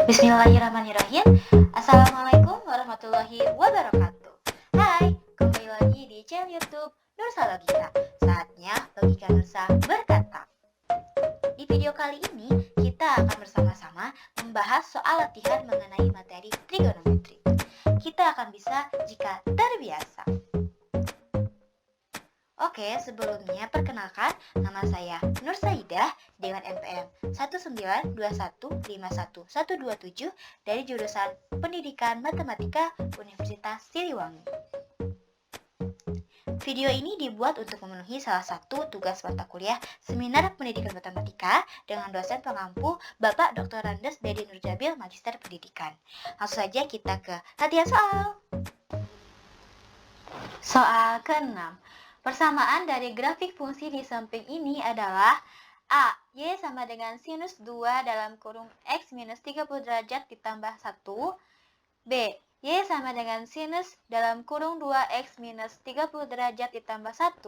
Bismillahirrahmanirrahim. Assalamualaikum warahmatullahi wabarakatuh. Hai, kembali lagi di channel YouTube Nursa Logika. Saatnya Logika Nursa berkata. Di video kali ini kita akan bersama-sama membahas soal latihan mengenai materi trigonometri. Kita akan bisa jika terbiasa. Oke, sebelumnya perkenalkan, nama saya Nur Saidah dengan NPM 192151127 dari jurusan Pendidikan Matematika Universitas Siliwangi. Video ini dibuat untuk memenuhi salah satu tugas mata kuliah Seminar Pendidikan Matematika dengan dosen pengampu Bapak Dr. Randes Dedi Nurjabil, Magister Pendidikan. Langsung saja kita ke latihan soal. Soal ke-6. Persamaan dari grafik fungsi di samping ini adalah A. Y sama dengan sinus 2 dalam kurung X minus 30 derajat ditambah 1. B. Y sama dengan sinus dalam kurung 2X minus 30 derajat ditambah 1.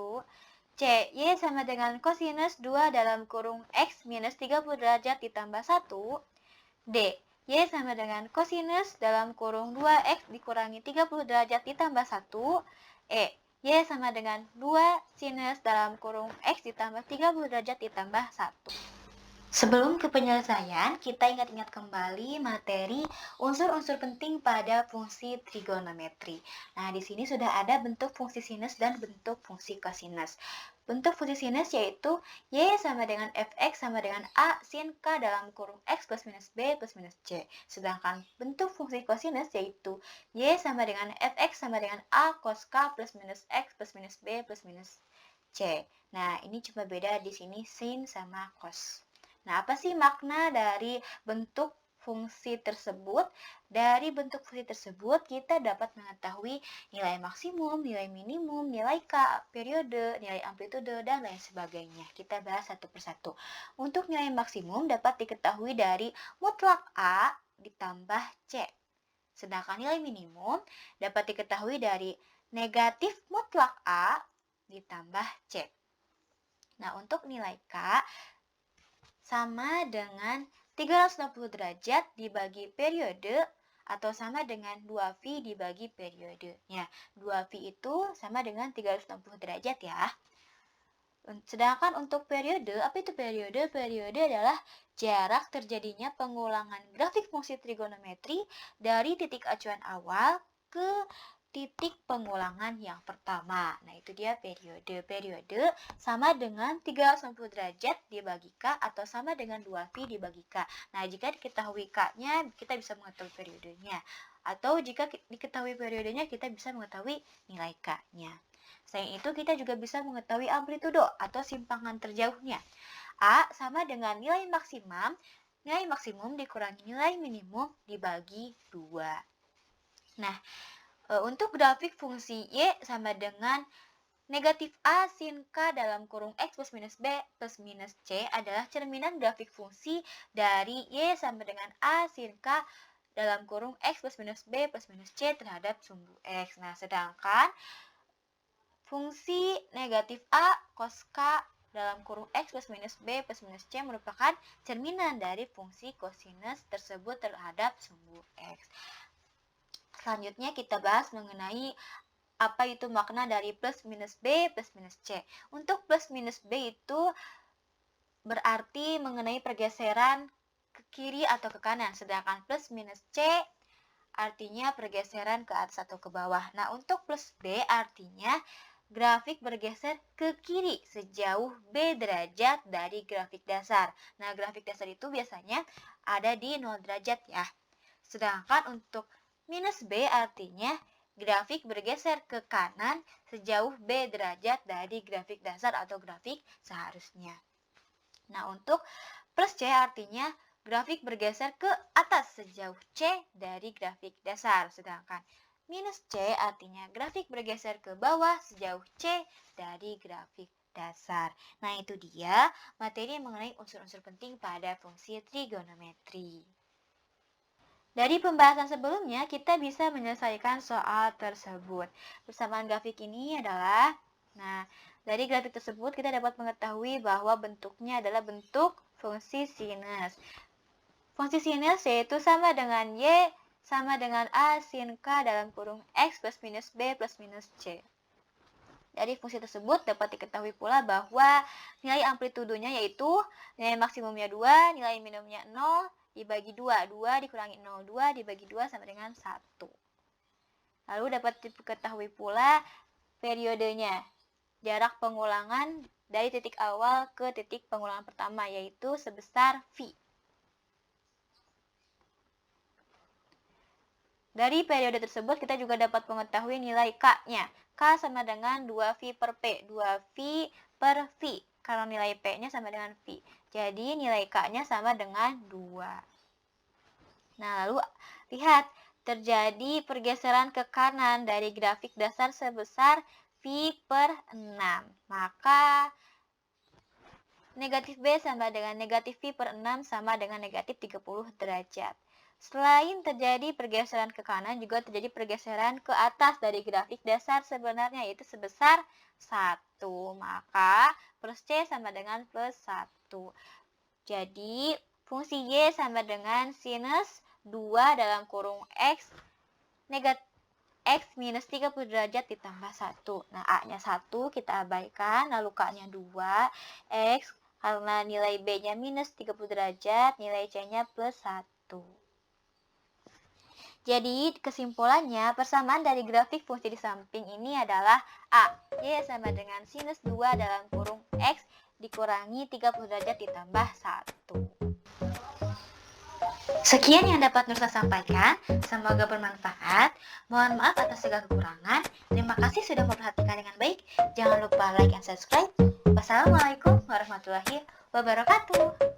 C. Y sama dengan kosinus 2 dalam kurung X minus 30 derajat ditambah 1. D. Y sama dengan kosinus dalam kurung 2X dikurangi 30 derajat ditambah 1. E. Y sama dengan 2 sinus dalam kurung X ditambah 30 derajat ditambah 1. Sebelum ke penyelesaian, kita ingat-ingat kembali materi unsur-unsur penting pada fungsi trigonometri. Nah, di sini sudah ada bentuk fungsi sinus dan bentuk fungsi kosinus. Bentuk fungsi sinus yaitu Y sama dengan Fx sama dengan A sin K dalam kurung X plus minus B plus minus C. Sedangkan bentuk fungsi kosinus yaitu Y sama dengan Fx sama dengan A cos K plus minus X plus minus B plus minus C. Nah, ini cuma beda di sini sin sama cos. Nah, apa sih makna dari bentuk fungsi tersebut? Dari bentuk fungsi tersebut, kita dapat mengetahui nilai maksimum, nilai minimum, nilai K, periode, nilai amplitude, dan lain sebagainya. Kita bahas satu persatu. Untuk nilai maksimum dapat diketahui dari mutlak A ditambah C. Sedangkan nilai minimum dapat diketahui dari negatif mutlak A ditambah C. Nah, untuk nilai K sama dengan 360 derajat dibagi periode atau sama dengan 2V dibagi periodenya. 2V itu sama dengan 360 derajat ya. Sedangkan untuk periode, apa itu periode? Periode adalah jarak terjadinya pengulangan grafik fungsi trigonometri dari titik acuan awal ke titik pengulangan yang pertama. Nah, itu dia periode. Periode sama dengan 360 derajat dibagi K atau sama dengan 2V dibagi K. Nah, jika diketahui K-nya, kita bisa mengetahui periodenya. Atau jika diketahui periodenya, kita bisa mengetahui nilai K-nya. Selain itu, kita juga bisa mengetahui amplitudo atau simpangan terjauhnya. A sama dengan nilai maksimum dikurangi nilai minimum dibagi 2. Nah, untuk grafik fungsi Y sama dengan negatif A sin K dalam kurung X plus minus B plus minus C adalah cerminan grafik fungsi dari Y sama dengan A sin K dalam kurung X plus minus B plus minus C terhadap sumbu X. Nah, sedangkan fungsi negatif A cos K dalam kurung X plus minus B plus minus C merupakan cerminan dari fungsi kosinus tersebut terhadap sumbu X. Selanjutnya kita bahas mengenai apa itu makna dari plus minus B plus minus C. Untuk plus minus B itu berarti mengenai pergeseran ke kiri atau ke kanan. Sedangkan plus minus C artinya pergeseran ke atas atau ke bawah. Nah, untuk plus B artinya grafik bergeser ke kiri sejauh B derajat dari grafik dasar. Nah, grafik dasar itu biasanya ada di 0 derajat ya. Sedangkan untuk minus B artinya grafik bergeser ke kanan sejauh B derajat dari grafik dasar atau grafik seharusnya. Nah, untuk plus C artinya grafik bergeser ke atas sejauh C dari grafik dasar. Sedangkan minus C artinya grafik bergeser ke bawah sejauh C dari grafik dasar. Nah, itu dia materi mengenai unsur-unsur penting pada fungsi trigonometri. Dari pembahasan sebelumnya, kita bisa menyelesaikan soal tersebut. Persamaan grafik ini adalah, dari grafik tersebut kita dapat mengetahui bahwa bentuknya adalah bentuk fungsi sinus. Fungsi sinus yaitu sama dengan Y sama dengan A sin K dalam kurung X plus minus B plus minus C. Dari fungsi tersebut dapat diketahui pula bahwa nilai amplitudenya yaitu nilai maksimumnya 2, nilai minimumnya 0, dibagi 2. 2 dikurangi 0, 2 dibagi 2 sama dengan 1. Lalu dapat diketahui pula periodenya, jarak pengulangan dari titik awal ke titik pengulangan pertama, yaitu sebesar V. Dari periode tersebut kita juga dapat mengetahui nilai K-nya. K sama dengan 2V per P. 2V per V. Karena nilai P-nya sama dengan V. Jadi nilai K-nya sama dengan 2. Nah, lalu lihat. Terjadi pergeseran ke kanan dari grafik dasar sebesar V per 6. Maka negatif B sama dengan negatif V per 6 sama dengan negatif 30 derajat. Selain terjadi pergeseran ke kanan, juga terjadi pergeseran ke atas dari grafik dasar sebenarnya, yaitu sebesar 1. Maka plus C sama dengan plus 1. Jadi, fungsi Y sama dengan sinus 2 dalam kurung X negatif X minus 30 derajat ditambah 1. Nah, A-nya 1 kita abaikan, lalu K-nya 2. X karena nilai B-nya minus 30 derajat, nilai C-nya plus 1. Jadi, kesimpulannya, persamaan dari grafik fungsi di samping ini adalah A. Y sama dengan sinus 2 dalam kurung X dikurangi 30 derajat ditambah 1. Sekian yang dapat Nursa sampaikan, semoga bermanfaat. Mohon maaf atas segala kekurangan. Terima kasih sudah memperhatikan dengan baik. Jangan lupa like dan subscribe. Wassalamualaikum warahmatullahi wabarakatuh.